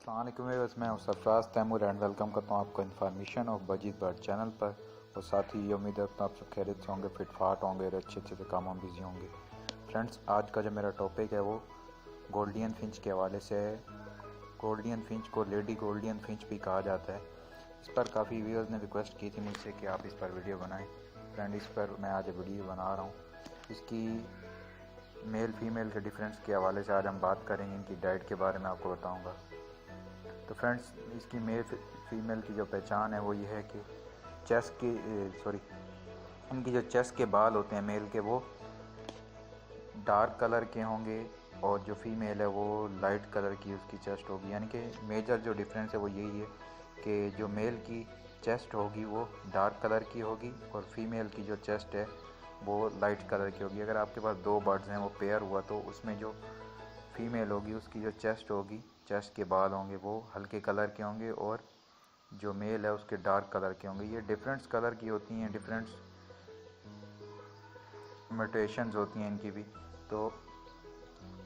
अस्सलाम वालेकुम व्यूअर्स, मैं हूं सरफराज तैमूर एंड वेलकम करता हूं आपको इन्फॉर्मेशन ऑफ बजीत बर्ड चैनल पर। और साथ ही ये उम्मीद रखता हूं आप सब खैरियत से होंगे, फिट फाट होंगे और अच्छे अच्छे से कामों में बिजी होंगे। फ्रेंड्स, आज का जो मेरा टॉपिक है वो गोल्डियन फिंच के हवाले से है। गोल्डियन फिंच को लेडी गोल्डियन फिंच भी कहा जाता है। इस पर काफ़ी व्यूअर्स ने रिक्वेस्ट की थी मुझसे कि आप इस पर वीडियो बनाएं। फ्रेंड, इस पर मैं आज वीडियो बना रहा हूँ। इसकी मेल फीमेल के डिफरेंस के हवाले से आज हम बात करेंगे। इनकी डाइट के बारे में आपको बताऊंगा। तो फ्रेंड्स, इसकी मेल फीमेल की जो पहचान है वो ये है कि इनकी जो चेस्ट के बाल होते हैं मेल के, वो डार्क कलर के होंगे और जो फीमेल है वो लाइट कलर की उसकी चेस्ट होगी। यानी कि मेजर जो डिफरेंस है वो यही है कि जो मेल की चेस्ट होगी वो डार्क कलर की होगी और फीमेल की जो चेस्ट है वो लाइट कलर की होगी। अगर आपके पास दो बर्ड्स हैं, वो पेयर हुआ, तो उसमें जो फीमेल होगी उसकी जो चेस्ट होगी, चेस्ट के बाल होंगे वो हल्के कलर के होंगे और जो मेल है उसके डार्क कलर के होंगे। ये डिफरेंट कलर की होती हैं, डिफरेंट म्यूटेशंस होती हैं इनकी भी। तो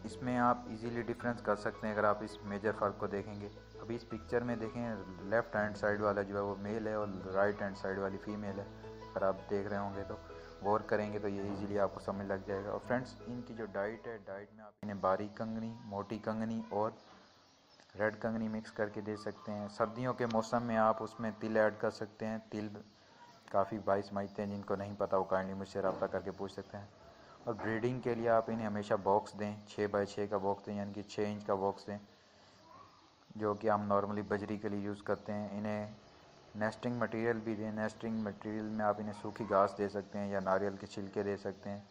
इसमें आप इजीली डिफरेंस कर सकते हैं अगर आप इस मेजर फ़र्क को देखेंगे। अभी इस पिक्चर में देखें, लेफ़्ट हैंड साइड वाला जो है वो मेल है और राइट हैंड साइड वाली फ़ीमेल है। अगर आप देख रहे होंगे तो गौर करेंगे तो ये इजीली आपको समझ लग जाएगा। और फ्रेंड्स, इनकी जो डाइट है, डाइट में आप इन्हें बारीक कंगनी, मोटी कंगनी और रेड कंगनी मिक्स करके दे सकते हैं। सर्दियों के मौसम में आप उसमें तिल ऐड कर सकते हैं। तिल काफ़ी भाई समझते हैं, जिनको नहीं पता वो काइंडली मुझसे रब्ता करके पूछ सकते हैं। और ब्रीडिंग के लिए आप इन्हें हमेशा बॉक्स दें, 6x6 का बॉक्स दें, यानी कि 6 इंच का बॉक्स दें, जो कि हम नॉर्मली बजरी के लिए यूज़ करते हैं। इन्हें नेस्टिंग मटेरियल भी दें। नेस्टिंग मटेरियल में आप इन्हें सूखी घास दे सकते हैं या नारियल के छिलके दे सकते हैं,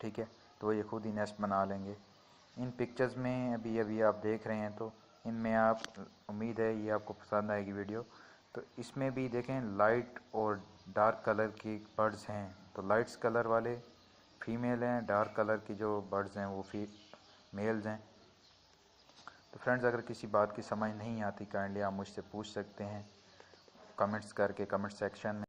ठीक है, तो ये खुद ही नेस्ट बना लेंगे। इन पिक्चर्स में अभी अभी आप देख रहे हैं, तो इनमें आप, उम्मीद है ये आपको पसंद आएगी वीडियो। तो इसमें भी देखें, लाइट और डार्क कलर की बर्ड्स हैं। तो लाइट्स कलर वाले फीमेल हैं, डार्क कलर की जो बर्ड्स हैं वो मेल्स हैं। तो फ्रेंड्स, अगर किसी बात की समझ नहीं आती, काइंडली आप मुझसे पूछ सकते हैं कमेंट्स करके, कमेंट सेक्शन में।